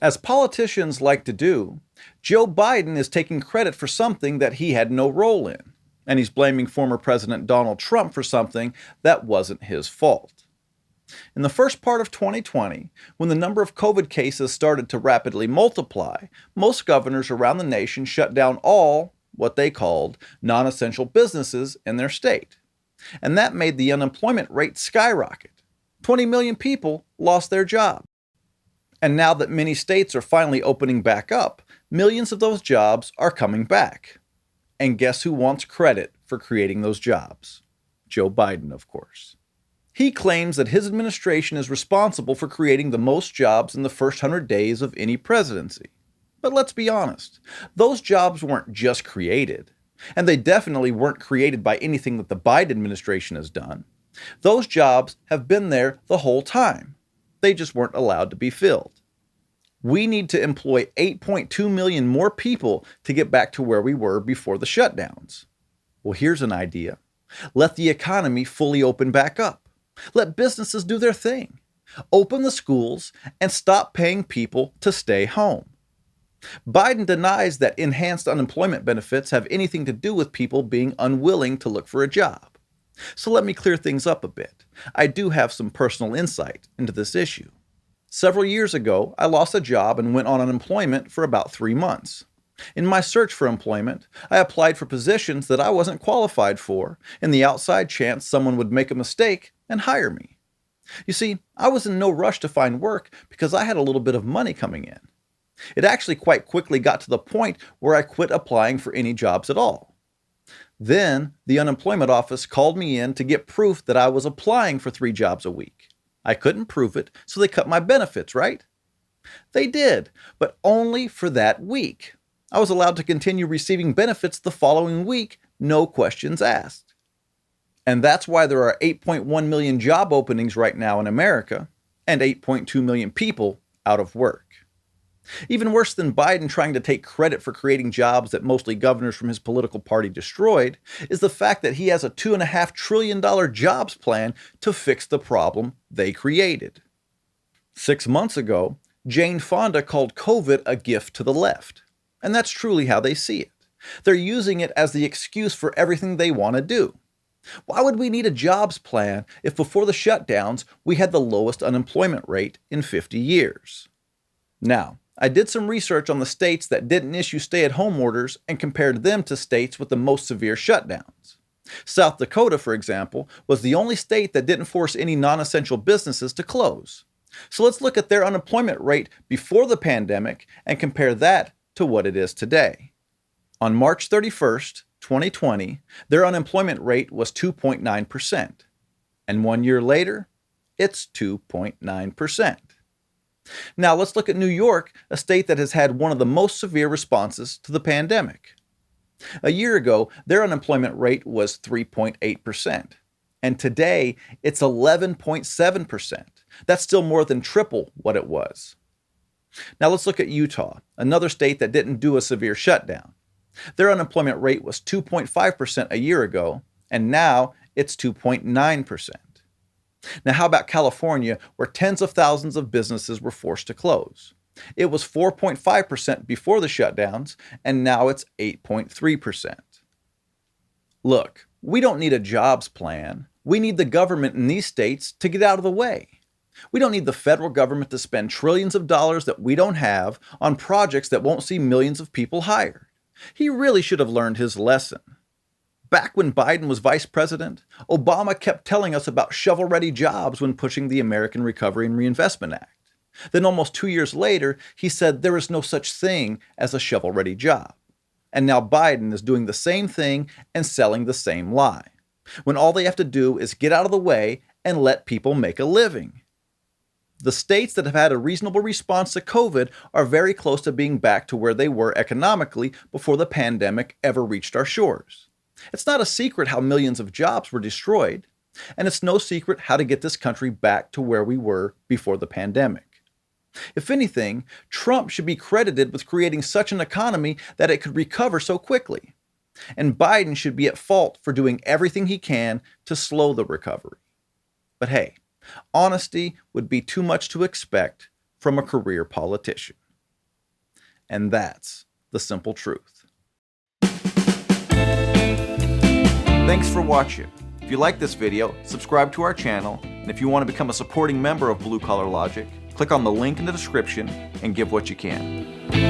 As politicians like to do, Joe Biden is taking credit for something that he had no role in, and he's blaming former President Donald Trump for something that wasn't his fault. In the first part of 2020, when the number of COVID cases started to rapidly multiply, most governors around the nation shut down all, what they called, non-essential businesses in their state. And that made the unemployment rate skyrocket. 20 million people lost their jobs. And now that many states are finally opening back up, millions of those jobs are coming back. And guess who wants credit for creating those jobs? Joe Biden, of course. He claims that his administration is responsible for creating the most jobs in the first 100 days of any presidency. But let's be honest, those jobs weren't just created. And they definitely weren't created by anything that the Biden administration has done. Those jobs have been there the whole time. They just weren't allowed to be filled. We need to employ 8.2 million more people to get back to where we were before the shutdowns. Well, here's an idea. Let the economy fully open back up. Let businesses do their thing. Open the schools and stop paying people to stay home. Biden denies that enhanced unemployment benefits have anything to do with people being unwilling to look for a job. So let me clear things up a bit. I do have some personal insight into this issue. Several years ago, I lost a job and went on unemployment for about 3 months. In my search for employment, I applied for positions that I wasn't qualified for, in the outside chance someone would make a mistake and hire me. You see, I was in no rush to find work because I had a little bit of money coming in. It actually quite quickly got to the point where I quit applying for any jobs at all. Then, the unemployment office called me in to get proof that I was applying for 3 jobs a week. I couldn't prove it, so they cut my benefits, right? They did, but only for that week. I was allowed to continue receiving benefits the following week, no questions asked. And that's why there are 8.1 million job openings right now in America, and 8.2 million people out of work. Even worse than Biden trying to take credit for creating jobs that mostly governors from his political party destroyed is the fact that he has a $2.5 trillion jobs plan to fix the problem they created. 6 months ago, Jane Fonda called COVID a gift to the left. And that's truly how they see it. They're using it as the excuse for everything they want to do. Why would we need a jobs plan if before the shutdowns we had the lowest unemployment rate in 50 years? Now, I did some research on the states that didn't issue stay-at-home orders and compared them to states with the most severe shutdowns. South Dakota, for example, was the only state that didn't force any non-essential businesses to close. So let's look at their unemployment rate before the pandemic and compare that to what it is today. On March 31st, 2020, their unemployment rate was 2.9%. And 1 year later, it's 2.9%. Now let's look at New York, a state that has had one of the most severe responses to the pandemic. A year ago, their unemployment rate was 3.8%, and today it's 11.7%. That's still more than triple what it was. Now let's look at Utah, another state that didn't do a severe shutdown. Their unemployment rate was 2.5% a year ago, and now it's 2.9%. Now, how about California, where tens of thousands of businesses were forced to close? It was 4.5% before the shutdowns, and now it's 8.3%. Look, we don't need a jobs plan. We need the government in these states to get out of the way. We don't need the federal government to spend trillions of dollars that we don't have on projects that won't see millions of people hired. He really should have learned his lesson. Back when Biden was vice president, Obama kept telling us about shovel-ready jobs when pushing the American Recovery and Reinvestment Act. Then almost 2 years later, he said there is no such thing as a shovel-ready job. And now Biden is doing the same thing and selling the same lie, when all they have to do is get out of the way and let people make a living. The states that have had a reasonable response to COVID are very close to being back to where they were economically before the pandemic ever reached our shores. It's not a secret how millions of jobs were destroyed, and it's no secret how to get this country back to where we were before the pandemic. If anything, Trump should be credited with creating such an economy that it could recover so quickly, and Biden should be at fault for doing everything he can to slow the recovery. But hey, honesty would be too much to expect from a career politician. And that's the simple truth. Thanks for watching. If you like this video, subscribe to our channel, and if you want to become a supporting member of Blue Collar Logic, click on the link in the description and give what you can.